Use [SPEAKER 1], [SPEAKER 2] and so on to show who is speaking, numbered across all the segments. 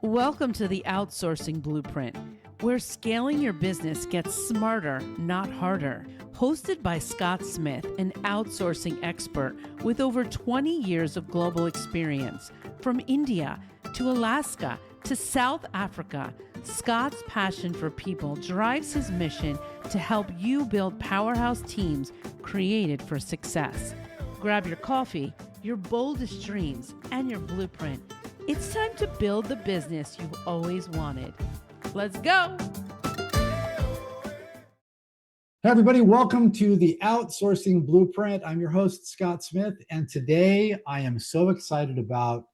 [SPEAKER 1] Welcome to the Outsourcing Blueprint, where scaling your business gets smarter, not harder. Hosted by Scott Smith, an outsourcing expert with over 20 years of global experience. From India to Alaska to South Africa, Scott's passion for people drives his mission to help you build powerhouse teams created for success. Grab your coffee, your boldest dreams, and your blueprint. It's time to build the business you've always wanted. Let's go.
[SPEAKER 2] Hey, everybody. Welcome to the Outsourcing Blueprint. I'm your host, Scott Smith, and today I am so excited about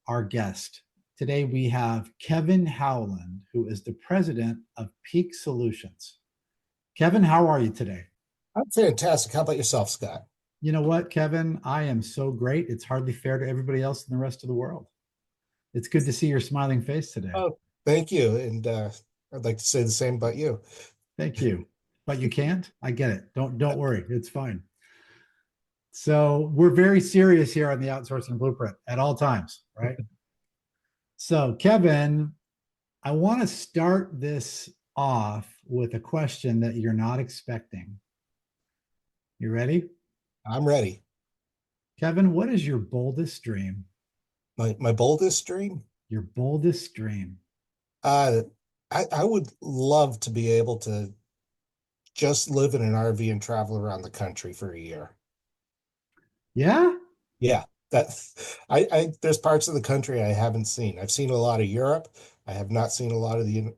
[SPEAKER 2] our guest. Today we have Kevin Howland, who is the president of Peak Solutions. Kevin, how are you today?
[SPEAKER 3] I'm fantastic. How about yourself, Scott?
[SPEAKER 2] You know what, Kevin? I am so great. It's hardly fair to everybody else in the rest of the world. It's good to see your smiling face today.
[SPEAKER 3] Oh, thank you. And I'd like to say the same about you.
[SPEAKER 2] Thank you. But you can't? I get it. Don't worry. It's fine. So we're very serious here on the Outsourcing Blueprint at all times, right? So Kevin, I want to start this off with a question that you're not expecting. You ready?
[SPEAKER 3] I'm ready.
[SPEAKER 2] Kevin, what is your boldest dream?
[SPEAKER 3] My boldest dream?
[SPEAKER 2] Your boldest dream.
[SPEAKER 3] I would love to be able to just live in an RV and travel around the country for a year.
[SPEAKER 2] Yeah?
[SPEAKER 3] Yeah. There's parts of the country I haven't seen. I've seen a lot of Europe. I have not seen a lot of the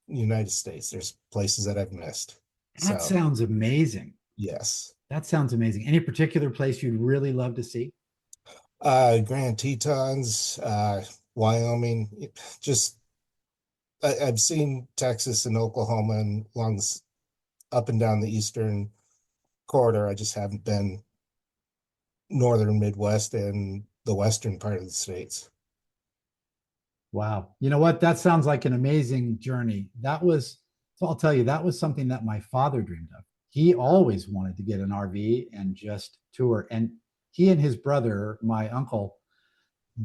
[SPEAKER 3] United States. There's places that I've missed.
[SPEAKER 2] That sounds amazing.
[SPEAKER 3] Yes.
[SPEAKER 2] That sounds amazing. Any particular place you'd really love to see?
[SPEAKER 3] Grand Tetons, Wyoming. Just I've seen Texas and Oklahoma and along up and down the eastern corridor. I just haven't been northern Midwest and the western part of the states.
[SPEAKER 2] Wow. You know what? That sounds like an amazing journey. So I'll tell you, that was something that my father dreamed of. He always wanted to get an RV and just tour. And he and his brother, my uncle,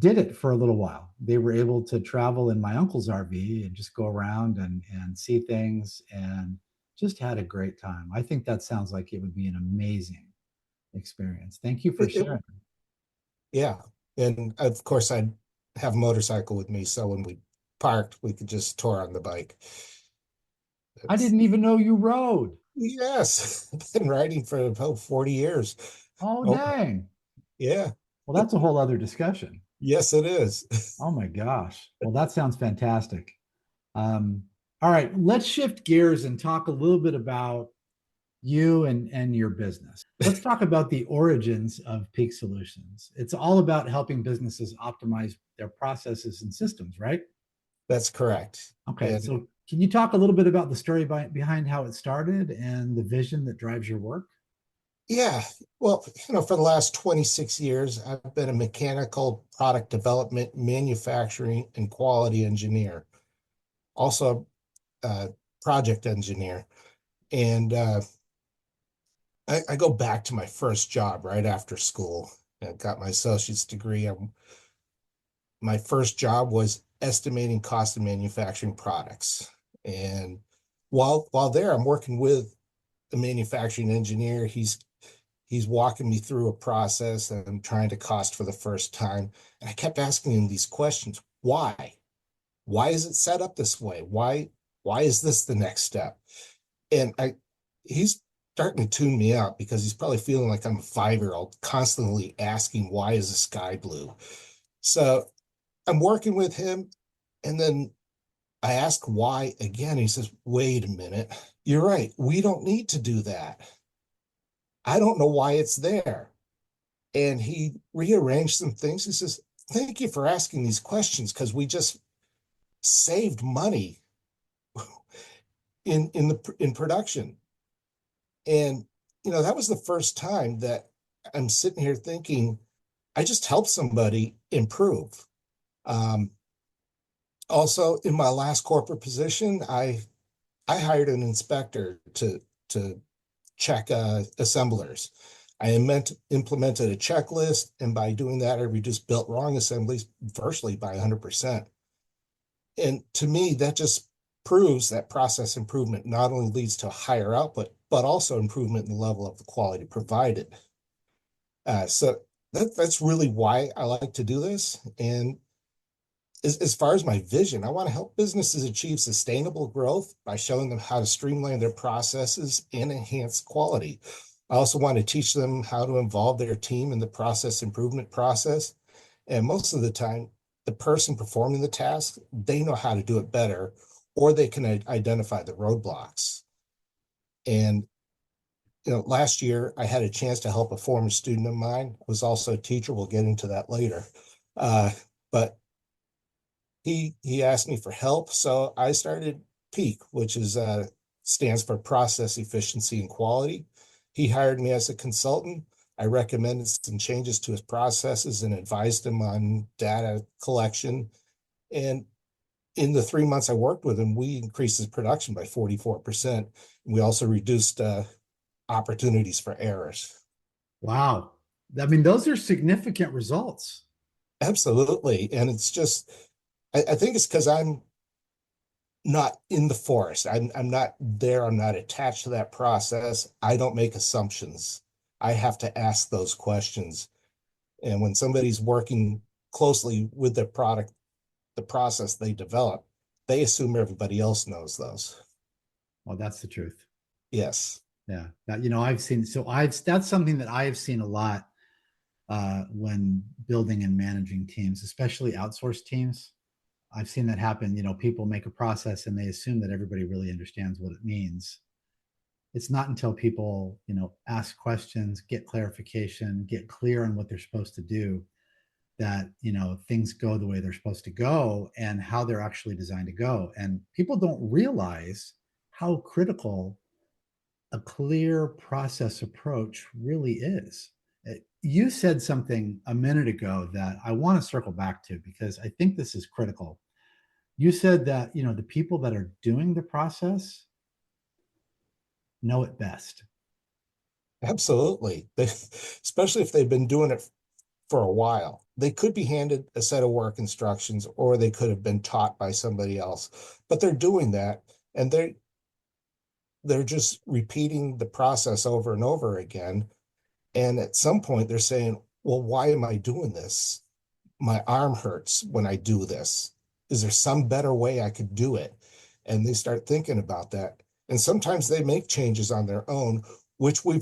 [SPEAKER 2] did it for a little while. They were able to travel in my uncle's RV and just go around and see things and just had a great time. I think that sounds like it would be an amazing experience. Thank you for sharing.
[SPEAKER 3] Yeah. And of course, I'd have a motorcycle with me. So when we parked, we could just tour on the bike.
[SPEAKER 2] I didn't even know you rode.
[SPEAKER 3] Yes. I've been riding for about 40 years.
[SPEAKER 2] Oh, dang.
[SPEAKER 3] Yeah.
[SPEAKER 2] Well, that's a whole other discussion.
[SPEAKER 3] Yes, it is.
[SPEAKER 2] Oh my gosh. Well, that sounds fantastic. All right, let's shift gears and talk a little bit about you and your business. Let's talk about the origins of Peak Solutions. It's all about helping businesses optimize their processes and systems, right?
[SPEAKER 3] That's correct.
[SPEAKER 2] Okay, so can you talk a little bit about the story behind how it started and the vision that drives your work?
[SPEAKER 3] Yeah, well, for the last 26 years, I've been a mechanical product development, manufacturing, and quality engineer, also a project engineer. And I go back to my first job right after school. I got my associate's degree. My first job was estimating cost of manufacturing products. And while there, I'm working with the manufacturing engineer. He's walking me through a process that I'm trying to cost for the first time. And I kept asking him these questions. Why? Why is it set up this way? Why is this the next step? And he's starting to tune me out because he's probably feeling like I'm a 5-year-old constantly asking, why is the sky blue? So I'm working with him. And then I ask why again. He says, wait a minute. You're right. We don't need to do that. I don't know why it's there. And he rearranged some things. He says, thank you for asking these questions because we just saved money in production. And, that was the first time that I'm sitting here thinking, I just helped somebody improve. Also, in my last corporate position, I hired an inspector to check assemblers. I implemented a checklist, and by doing that, I reduced built wrong assemblies virtually by 100%. And to me, that just proves that process improvement not only leads to higher output, but also improvement in the level of the quality provided. So that's really why I like to do this. And as far as my vision, I want to help businesses achieve sustainable growth by showing them how to streamline their processes and enhance quality. I also want to teach them how to involve their team in the process improvement process. And most of the time, the person performing the task, they know how to do it better, or they can identify the roadblocks. And last year I had a chance to help a former student of mine, was also a teacher. We'll get into that later. But he asked me for help, so I started PEAK, which is stands for Process Efficiency and Quality. He hired me as a consultant. I recommended some changes to his processes and advised him on data collection. And in the 3 months I worked with him, we increased his production by 44%. We also reduced opportunities for errors.
[SPEAKER 2] Wow. I mean, those are significant results.
[SPEAKER 3] Absolutely. And it's just, I think it's because I'm not in the forest. I'm not there. I'm not attached to that process. I don't make assumptions. I have to ask those questions. And when somebody's working closely with the product, the process they develop, they assume everybody else knows those.
[SPEAKER 2] Well, that's the truth.
[SPEAKER 3] Yes.
[SPEAKER 2] Yeah. That, I've seen, that's something that I have seen a lot when building and managing teams, especially outsourced teams. I've seen that happen. People make a process and they assume that everybody really understands what it means. It's not until people, ask questions, get clarification, get clear on what they're supposed to do, that, things go the way they're supposed to go and how they're actually designed to go. And people don't realize how critical a clear process approach really is. You said something a minute ago that I want to circle back to because I think this is critical. You said that, the people that are doing the process know it best.
[SPEAKER 3] Absolutely. Especially if they've been doing it for a while. They could be handed a set of work instructions or they could have been taught by somebody else, but they're doing that and they're just repeating the process over and over again. And at some point they're saying, well, why am I doing this? My arm hurts when I do this. Is there some better way I could do it? And they start thinking about that. And sometimes they make changes on their own, which we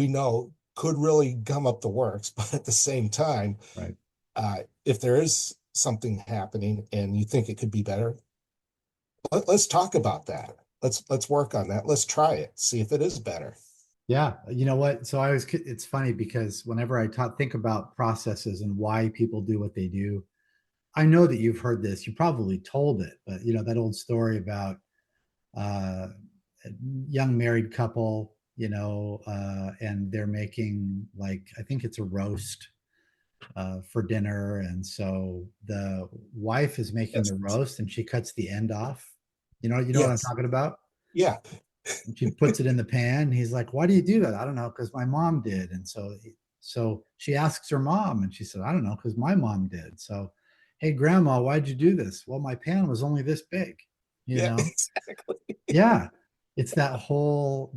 [SPEAKER 3] know could really gum up the works. But at the same time,
[SPEAKER 2] Right.
[SPEAKER 3] If there is something happening and you think it could be better, let's talk about that. Let's work on that. Let's try it. See if it is better.
[SPEAKER 2] Yeah. You know what? So it's funny because whenever think about processes and why people do what they do, I know that you've heard this, you probably told it, but that old story about uh, a young married couple, and they're making, like, I think it's a roast for dinner. And so the wife is making
[SPEAKER 3] Yes.
[SPEAKER 2] the roast and she cuts the end off. You know what I'm
[SPEAKER 3] Yes.
[SPEAKER 2] talking about?
[SPEAKER 3] Yeah.
[SPEAKER 2] And she puts it in the pan. He's like, "Why do you do that?" "I don't know, because my mom did." And so she asks her mom, and she said, "I don't know, because my mom did." So, "Hey, grandma, why'd you do this?" "Well, my pan was only this big." You
[SPEAKER 3] Yeah.
[SPEAKER 2] know?
[SPEAKER 3] Exactly.
[SPEAKER 2] Yeah. It's that whole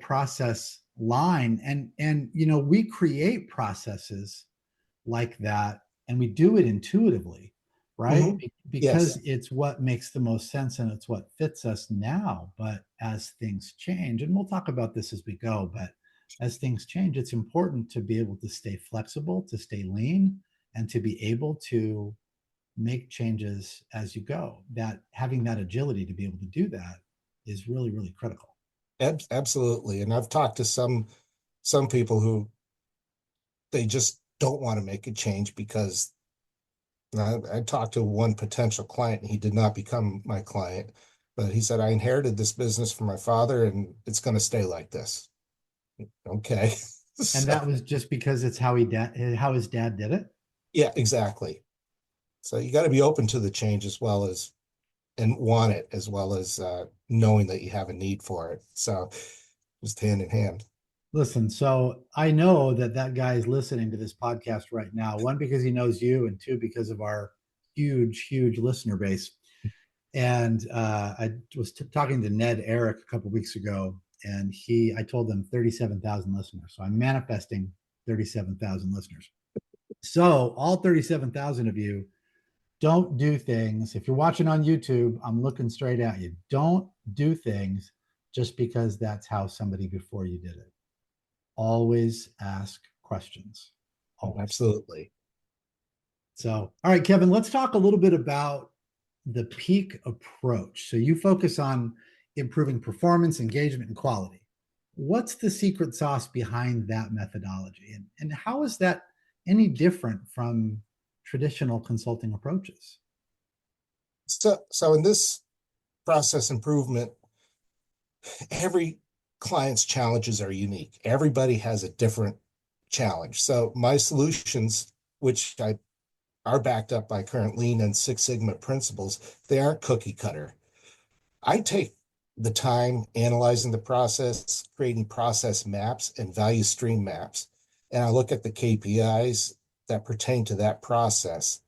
[SPEAKER 2] process line. And we create processes like that, and we do it intuitively, right?
[SPEAKER 3] Mhm.
[SPEAKER 2] Because
[SPEAKER 3] Yes.
[SPEAKER 2] it's what makes the most sense and it's what fits us now. But as things change, and we'll talk about this as we go, but as things change, it's important to be able to stay flexible, to stay lean, and to be able to make changes as you go. That having that agility to be able to do that is really, really critical.
[SPEAKER 3] Absolutely. And I've talked to some people who they just don't want to make a change because I talked to one potential client and he did not become my client, but he said, I inherited this business from my father and it's going to stay like this. Okay.
[SPEAKER 2] And
[SPEAKER 3] So,
[SPEAKER 2] that was just because it's how his dad did it.
[SPEAKER 3] yeah, exactly. So you got to be open to the change as well as and want it as well as knowing that you have a need for it. So just hand in hand.
[SPEAKER 2] Listen, so I know that guy is listening to this podcast right now. One, because he knows you, and two, because of our huge, huge listener base. And I was talking to Ned Eric a couple of weeks ago, and I told them 37,000 listeners. So I'm manifesting 37,000 listeners. So all 37,000 of you, don't do things. If you're watching on YouTube, I'm looking straight at you. Don't do things just because that's how somebody before you did it. Always ask questions. Always.
[SPEAKER 3] Absolutely.
[SPEAKER 2] So, all right, Kevin, let's talk a little bit about the peak approach. So you focus on improving performance, engagement, and quality. What's the secret sauce behind that methodology? And how is that any different from traditional consulting approaches?
[SPEAKER 3] So in this process improvement, every client's challenges are unique. Everybody has a different challenge. So my solutions, which are backed up by current Lean and Six Sigma principles, they aren't cookie cutter. I take the time analyzing the process, creating process maps and value stream maps, and I look at the KPIs that pertain to that process.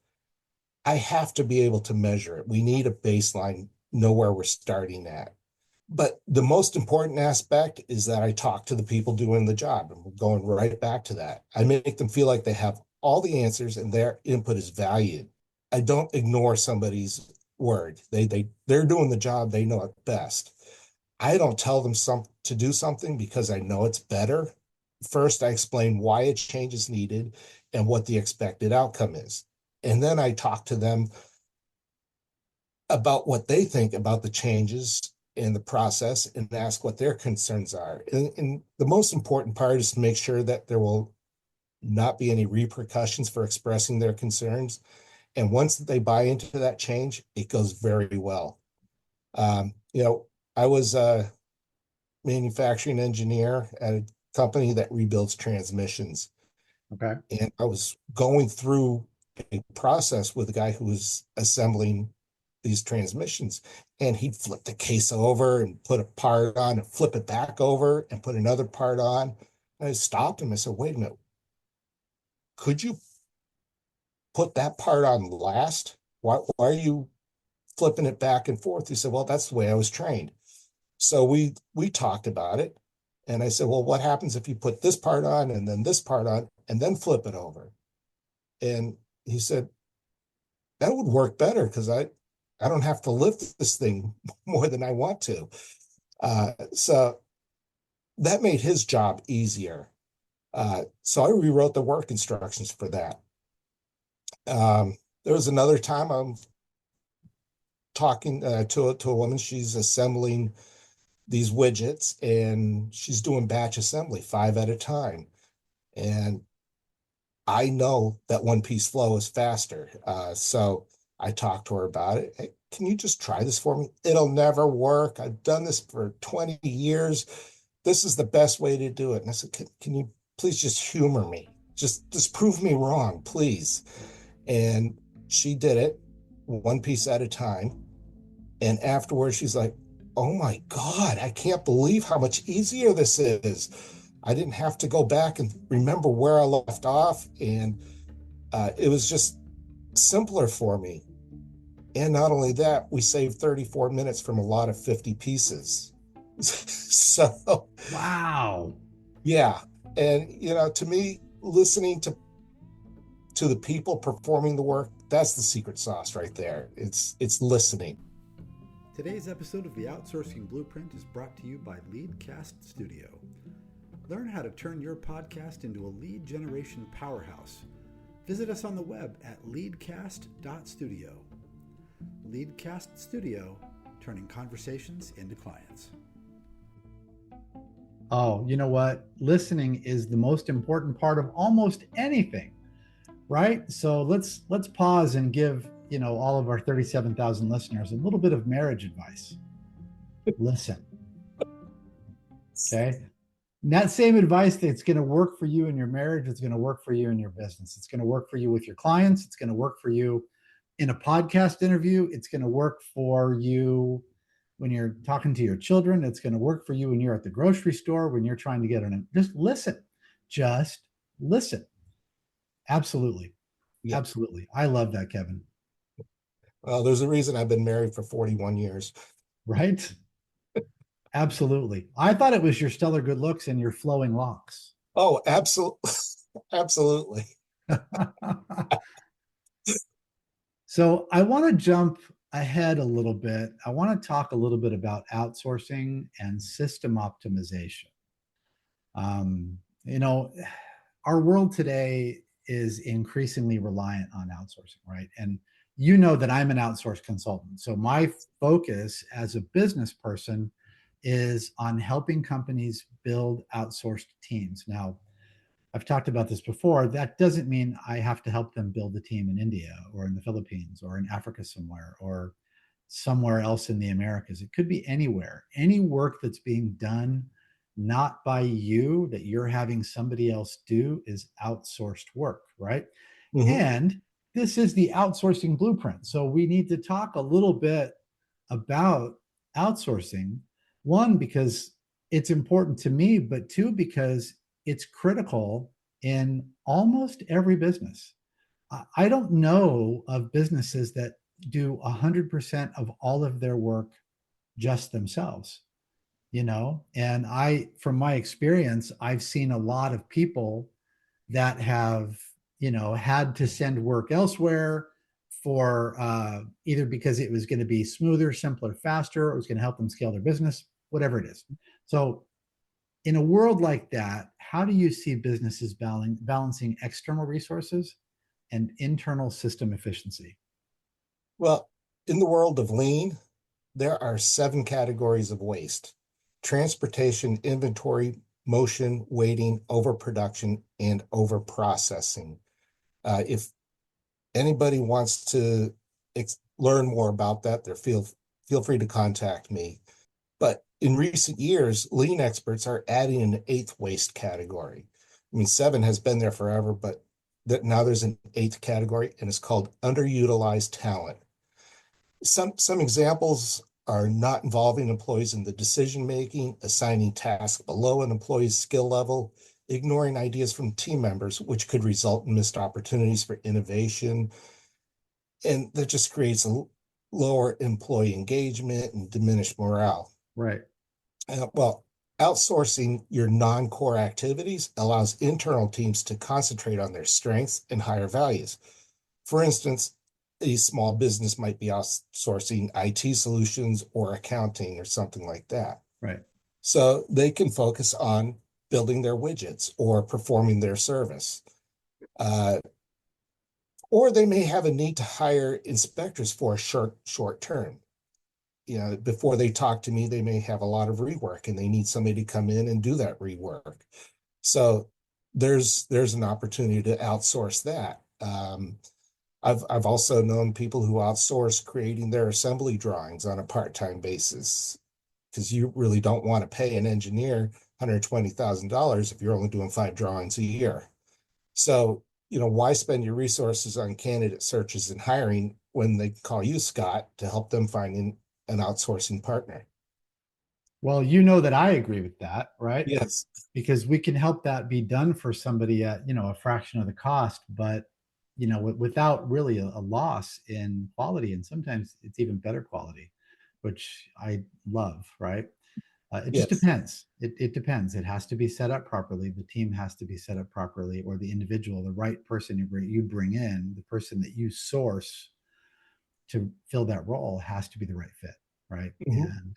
[SPEAKER 3] I have to be able to measure it. We need a baseline, know where we're starting at. But the most important aspect is that I talk to the people doing the job, and we're going right back to that. I make them feel like they have all the answers and their input is valued. I don't ignore somebody's word. They're doing the job, they know it best. I don't tell them to do something because I know it's better. First, I explain why a change is needed and what the expected outcome is. And then I talk to them about what they think about the changes in the process and ask what their concerns are. And the most important part is to make sure that there will not be any repercussions for expressing their concerns. And once they buy into that change, it goes very well. I was a manufacturing engineer at a company that rebuilds transmissions.
[SPEAKER 2] Okay.
[SPEAKER 3] And I was going through a process with a guy who was assembling these transmissions, and he'd flip the case over and put a part on and flip it back over and put another part on. And I stopped him. I said, wait a minute, could you put that part on last? Why are you flipping it back and forth? He said, well, that's the way I was trained. So we talked about it. And I said, well, what happens if you put this part on and then this part on and then flip it over? And he said, that would work better because I don't have to lift this thing more than I want to. So that made his job easier. So I rewrote the work instructions for that. There was another time I'm talking to a woman. She's assembling these widgets and she's doing batch assembly 5 at a time. And I know that one piece flow is faster. So I talked to her about it. Hey, can you just try this for me? It'll never work. I've done this for 20 years. This is the best way to do it. And I said, can you please just humor me? Just prove me wrong, please. And she did it one piece at a time. And afterwards, she's like, oh my God, I can't believe how much easier this is. I didn't have to go back and remember where I left off. And it was just simpler for me. And not only that, we saved 34 minutes from a lot of 50 pieces. So,
[SPEAKER 2] wow.
[SPEAKER 3] Yeah. And, to me, listening to the people performing the work, that's the secret sauce right there. It's listening.
[SPEAKER 4] Today's episode of the Outsourcing Blueprint is brought to you by Leadcast Studio. Learn how to turn your podcast into a lead generation powerhouse. Visit us on the web at leadcast.studio. Leadcast Studio, turning conversations into clients.
[SPEAKER 2] Oh, you know what? Listening is the most important part of almost anything, right? So let's pause and give, all of our 37,000 listeners a little bit of marriage advice. Listen. Okay. And that same advice that's going to work for you in your marriage, it's going to work for you in your business. It's going to work for you with your clients. It's going to work for you in a podcast interview. It's going to work for you when you're talking to your children. It's going to work for you when you're at the grocery store, when you're trying to get on it. Just listen. Just listen. Absolutely.
[SPEAKER 3] Yeah.
[SPEAKER 2] Absolutely. I love that, Kevin.
[SPEAKER 3] Well, there's a reason I've been married for 41 years.
[SPEAKER 2] Right? Absolutely. I thought it was your stellar good looks and your flowing locks.
[SPEAKER 3] Oh, absolutely. Absolutely.
[SPEAKER 2] So I want to jump ahead a little bit. I want to talk a little bit about outsourcing and system optimization. Um, you know, our world today is increasingly reliant on outsourcing, right? And you know that I'm an outsourced consultant. So my focus as a business person is on helping companies build outsourced teams. Now, I've talked about this before. That doesn't mean I have to help them build a team in India or in the Philippines or in Africa somewhere or somewhere else in the Americas. It could be anywhere. Any work that's being done not by you that you're having somebody else do is outsourced work, right?
[SPEAKER 3] Mhm.
[SPEAKER 2] And this is the outsourcing blueprint. So we need to talk a little bit about outsourcing. One, because it's important to me, but two, because it's critical in almost every business. I don't know of businesses that do 100% of all of their work just themselves, and from my experience, I've seen a lot of people that have, had to send work elsewhere for either because it was going to be smoother, simpler, faster, or it was going to help them scale their business, whatever it is. So in a world like that, how do you see businesses balancing external resources and internal system efficiency?
[SPEAKER 3] Well, in the world of lean, there are 7 categories of waste: transportation, inventory, motion, waiting, overproduction, and overprocessing. If anybody wants to learn more about that, feel free to contact me. But in recent years, lean experts are adding an 8th waste category. I mean, 7 has been there forever, but now there's an 8th category, and it's called underutilized talent. Some examples are not involving employees in the decision making, assigning tasks below an employee's skill level, ignoring ideas from team members, which could result in missed opportunities for innovation. And that just creates a lower employee engagement and diminished morale.
[SPEAKER 2] Right.
[SPEAKER 3] Well, outsourcing your non-core activities allows internal teams to concentrate on their strengths and higher values. For instance, a small business might be outsourcing IT solutions or accounting or something like that.
[SPEAKER 2] Right.
[SPEAKER 3] So they can focus on building their widgets or performing their service. Uh, or they may have a need to hire inspectors for a short term. Before they talk to me, they may have a lot of rework and they need somebody to come in and do that rework. So there's an opportunity to outsource that. I've also known people who outsource creating their assembly drawings on a part-time basis, because you really don't want to pay an engineer $120,000 if you're only doing 5 drawings a year. So, why spend your resources on candidate searches and hiring when they call you, Scott, to help them find an outsourcing partner?
[SPEAKER 2] Well, you know that I agree with that, right?
[SPEAKER 3] Yes.
[SPEAKER 2] Because we can help that be done for somebody at, a fraction of the cost, but, without really a loss in quality. And sometimes it's even better quality, which I love, right? It just
[SPEAKER 3] Yes.
[SPEAKER 2] depends. It depends. It has to be set up properly. The team has to be set up properly, or the individual, the right person you bring in, the person that you source to fill that role has to be the right fit, right?
[SPEAKER 3] Mhm.
[SPEAKER 2] And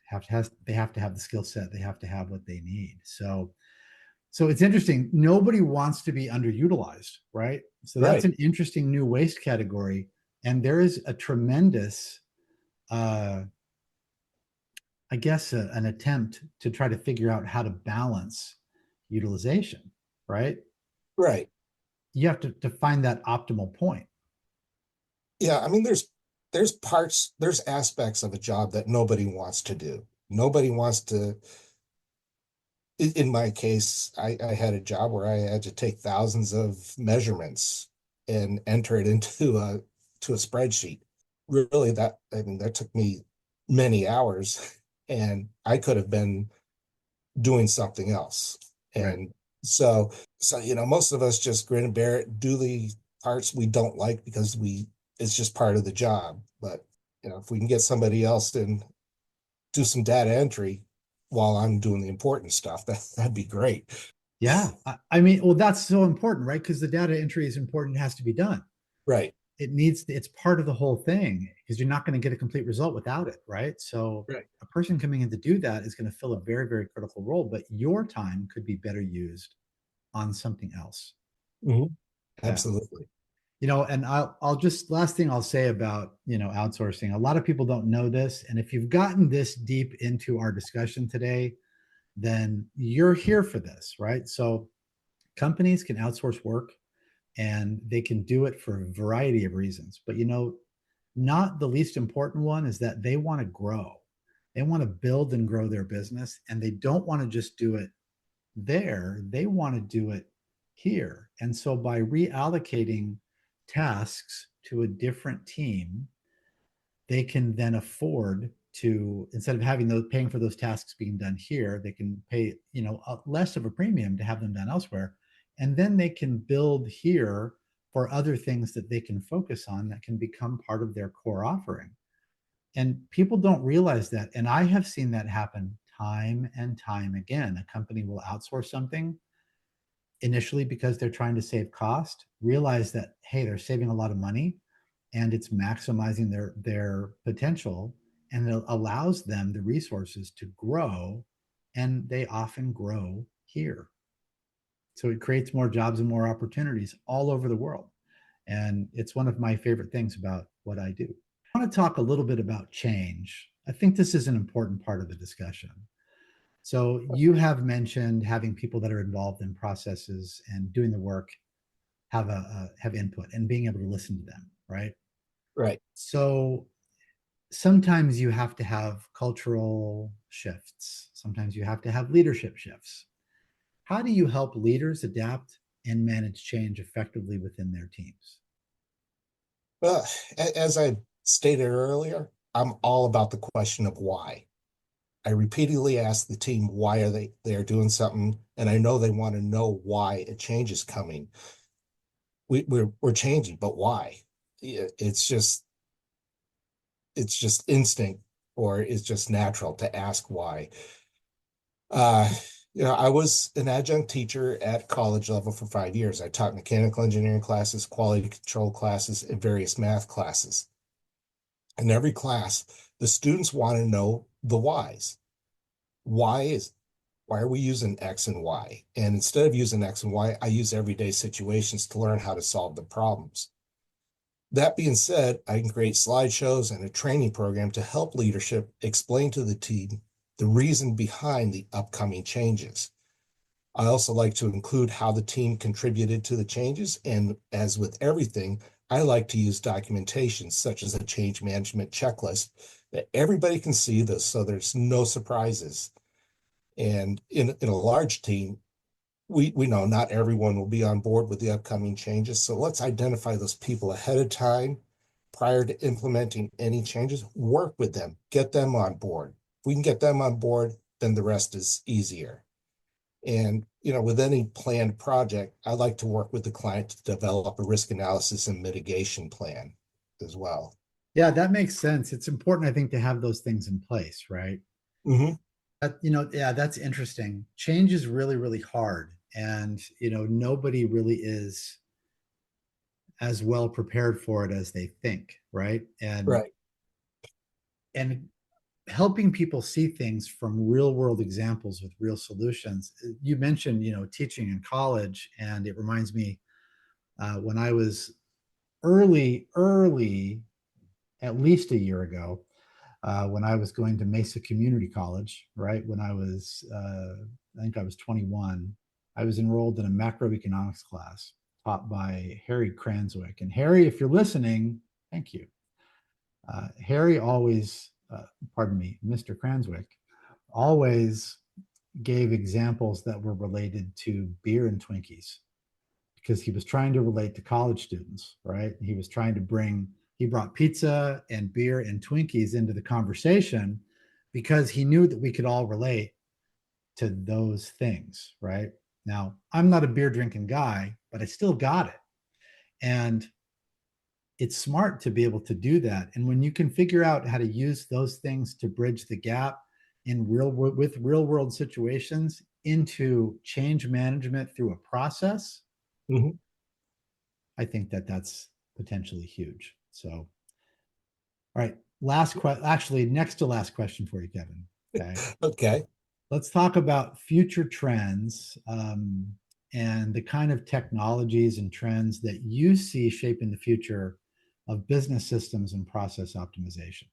[SPEAKER 2] they have to have the skill set. They have to have what they need. So it's interesting. Nobody wants to be underutilized, right? So that's
[SPEAKER 3] Right.
[SPEAKER 2] an interesting new waste category, and there is a tremendous, I guess, an attempt to try to figure out how to balance utilization, right?
[SPEAKER 3] Right.
[SPEAKER 2] You have to find that optimal point.
[SPEAKER 3] Yeah. I mean, there's aspects of a job that nobody wants to do. Nobody wants to. In my case, I had a job where I had to take thousands of measurements and enter it into a spreadsheet. Really, that took me many hours, and I could have been doing something else.
[SPEAKER 2] Right.
[SPEAKER 3] And so most of us just grin and bear it, do the parts we don't like because it's just part of the job. But if we can get somebody else and do some data entry while I'm doing the important stuff, that'd be great.
[SPEAKER 2] Yeah. I mean, well, that's so important, right? Because the data entry is important, it has to be done.
[SPEAKER 3] Right.
[SPEAKER 2] It's part of the whole thing because you're not going to get a complete result without it, right? So
[SPEAKER 3] Right.
[SPEAKER 2] a person coming in to do that is going to fill a very, very critical role, but your time could be better used on something else.
[SPEAKER 3] Mm-hmm.
[SPEAKER 2] Yeah.
[SPEAKER 3] Absolutely.
[SPEAKER 2] And I'll just last thing I'll say about, outsourcing. A lot of people don't know this. And if you've gotten this deep into our discussion today, then you're here for this, right? So companies can outsource work and they can do it for a variety of reasons. But not the least important one is that they want to grow. They want to build and grow their business, and they don't want to just do it there. They want to do it here. And so by reallocating tasks to a different team, they can then afford to, instead of having those paying for those tasks being done here, they can pay less of a premium to have them done elsewhere, and then they can build here for other things that they can focus on that can become part of their core offering. And people don't realize that, and I have seen that happen time and time again. A company will outsource something initially because they're trying to save cost, realize that, hey, they're saving a lot of money and it's maximizing their potential, and it allows them the resources to grow, and they often grow here. So it creates more jobs and more opportunities all over the world. And it's one of my favorite things about what I do. I want to talk a little bit about change. I think this is an important part of the discussion. So you have mentioned having people that are involved in processes and doing the work have input and being able to listen to them, right?
[SPEAKER 3] Right.
[SPEAKER 2] So sometimes you have to have cultural shifts. Sometimes you have to have leadership shifts. How do you help leaders adapt and manage change effectively within their teams?
[SPEAKER 3] Well, as I stated earlier, I'm all about the question of why. I repeatedly ask the team why are they are doing something, and I know they want to know why a change is coming. We're changing, but why? It's just instinct, or it's just natural to ask why. Uh, I was an adjunct teacher at college level for 5 years. I taught mechanical engineering classes, quality control classes, and various math classes. In every class, the students want to know the whys. Why are we using X and Y? And instead of using X and Y, I use everyday situations to learn how to solve the problems. That being said, I can create slideshows and a training program to help leadership explain to the team the reason behind the upcoming changes. I also like to include how the team contributed to the changes, and as with everything, I like to use documentation such as a change management checklist that everybody can see this so there's no surprises. And in a large team, we know not everyone will be on board with the upcoming changes. So let's identify those people ahead of time prior to implementing any changes, work with them, get them on board. If we can get them on board, then the rest is easier. And, with any planned project, I like to work with the client to develop a risk analysis and mitigation plan as well.
[SPEAKER 2] Yeah, that makes sense. It's important, I think, to have those things in place, right?
[SPEAKER 3] Mm-hmm.
[SPEAKER 2] Yeah, that's interesting. Change is really, really hard. And, nobody really is as well prepared for it as they think, right?
[SPEAKER 3] Right.
[SPEAKER 2] And helping people see things from real world examples with real solutions. You mentioned, teaching in college, and it reminds me when I was early, at least a year ago, when I was going to Mesa Community College, right? When I think I was 21, I was enrolled in a macroeconomics class taught by Harry Cranswick. And Harry, if you're listening, thank you. Harry always, pardon me, Mr. Cranswick, always gave examples that were related to beer and Twinkies because he was trying to relate to college students, right? He brought pizza and beer and Twinkies into the conversation because he knew that we could all relate to those things, right? Now, I'm not a beer drinking guy, but I still got it. And it's smart to be able to do that. And when you can figure out how to use those things to bridge the gap in real world situations into change management through a process,
[SPEAKER 3] Mhm.
[SPEAKER 2] I think that that's potentially huge. So, all right, actually, next to last question for you, Kevin. Okay.
[SPEAKER 3] Okay.
[SPEAKER 2] Let's talk about future trends and the kind of technologies and trends that you see shaping the future of business systems and process optimization.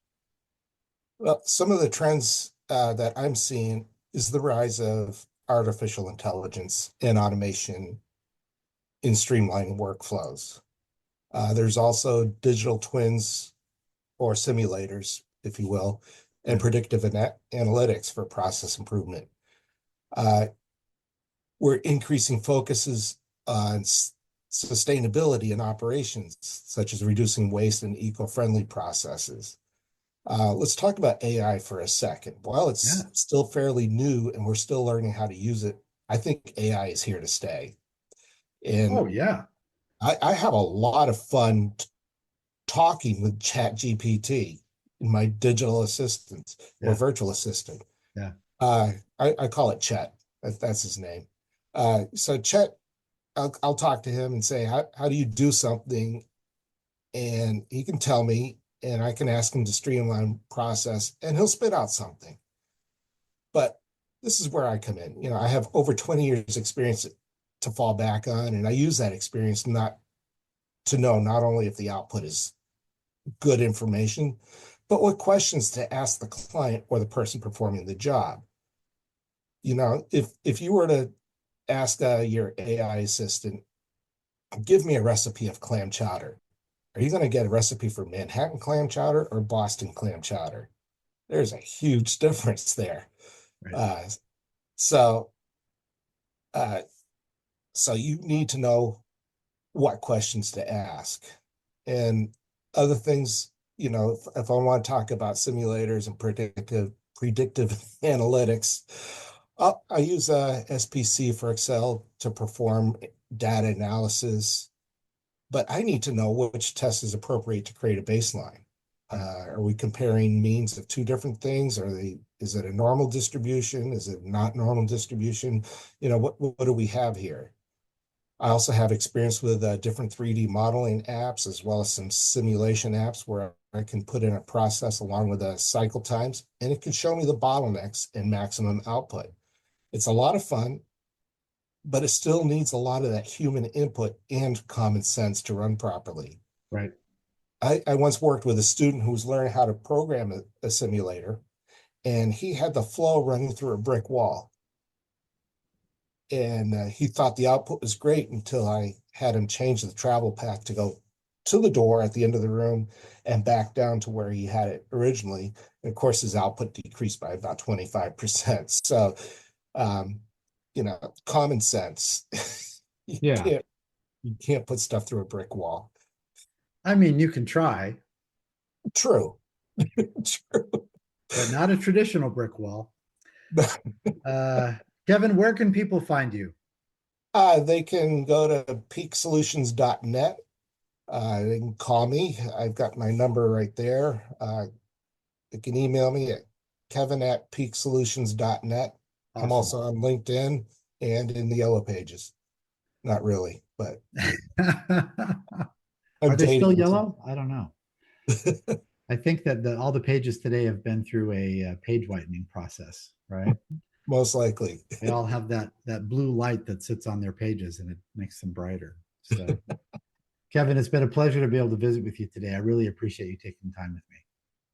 [SPEAKER 3] Well, some of the trends that I'm seeing is the rise of artificial intelligence and automation in streamlined workflows. There's also digital twins or simulators, if you will, and predictive analytics for process improvement. We're increasing focuses on sustainability in operations, such as reducing waste and eco-friendly processes. Let's talk about AI for a second. While it's still fairly new and we're still learning how to use it, I think AI is here to stay. And
[SPEAKER 2] Oh, yeah.
[SPEAKER 3] I have a lot of fun talking with ChatGPT, my digital assistant or virtual assistant.
[SPEAKER 2] Yeah.
[SPEAKER 3] I call it Chet. That's his name. So Chet, I'll talk to him and say, how do you do something? And he can tell me, and I can ask him to streamline process, and he'll spit out something. But this is where I come in. You know, I have over 20 years experience to fall back on, and I use that experience not to know not only if the output is good information, but what questions to ask the client or the person performing the job. You know, if you were to ask your AI assistant, give me a recipe of clam chowder, are you going to get a recipe for Manhattan clam chowder or Boston clam chowder? There's a huge difference there. Right. So you need to know what questions to ask. And other things, you know, if I want to talk about simulators and predictive analytics, I use SPC for Excel to perform data analysis, but I need to know which test is appropriate to create a baseline. Are we comparing means of two different things? Is it a normal distribution? Is it not normal distribution? You know, what do we have here? I also have experience with different 3D modeling apps, as well as some simulation apps where I can put in a process along with the cycle times, and it can show me the bottlenecks and maximum output. It's a lot of fun, but it still needs a lot of that human input and common sense to run properly.
[SPEAKER 2] Right.
[SPEAKER 3] I once worked with a student who was learning how to program a simulator, and he had the flow running through a brick wall. And he thought the output was great until I had him change the travel path to go to the door at the end of the room and back down to where he had it originally. And of course, his output decreased by about 25%. So, you know, common sense. You can't put stuff through a brick wall.
[SPEAKER 2] I mean, you can try.
[SPEAKER 3] True.
[SPEAKER 2] True. But not a traditional brick wall. Kevin, where can people find you?
[SPEAKER 3] They can go to peaksolutions.net. They can call me. I've got my number right there. They can email me at kevin@peaksolutions.net. Awesome. I'm also on LinkedIn and in the Yellow Pages. Not really, but
[SPEAKER 2] are they still yellow? I don't know. I think that all the pages today have been through a page whitening process, right?
[SPEAKER 3] Most likely.
[SPEAKER 2] They all have that blue light that sits on their pages, and it makes them brighter. So, Kevin, it's been a pleasure to be able to visit with you today. I really appreciate you taking time with me.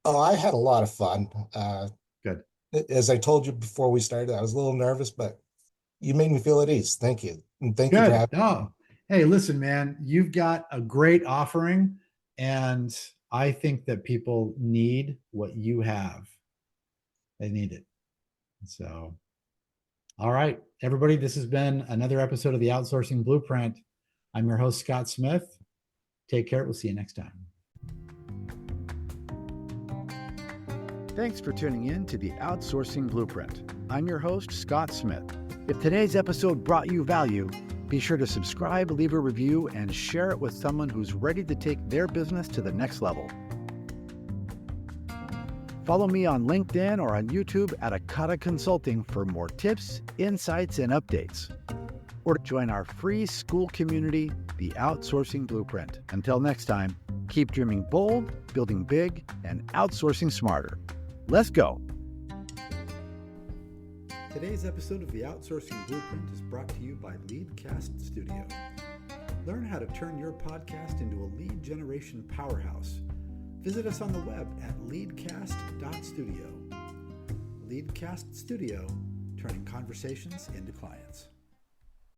[SPEAKER 3] Oh, I had a lot of fun.
[SPEAKER 2] Good.
[SPEAKER 3] As I told you before we started, I was a little nervous, but you made me feel at ease. Thank you. And thank you for having me.
[SPEAKER 2] Hey, listen, man, you've got a great offering, and I think that people need what you have. They need it. So, all right, everybody, this has been another episode of the Outsourcing Blueprint. I'm your host, Scott Smith. Take care. We'll see you next time.
[SPEAKER 4] Thanks for tuning in to the Outsourcing Blueprint. I'm your host, Scott Smith. If today's episode brought you value,
[SPEAKER 5] Be sure to subscribe, leave a review, and share it with someone who's ready to take their business to the next level. Follow me on LinkedIn or on YouTube at Akata Consulting for more tips, insights, and updates. Or join our free school community, the Outsourcing Blueprint. Until next time, keep dreaming bold, building big, and outsourcing smarter. Let's go.
[SPEAKER 4] Today's episode of the Outsourcing Blueprint is brought to you by LeadCast Studio. Learn how to turn your podcast into a lead generation powerhouse. Visit us on the web at leadcast.studio. LeadCast Studio, turning conversations into clients.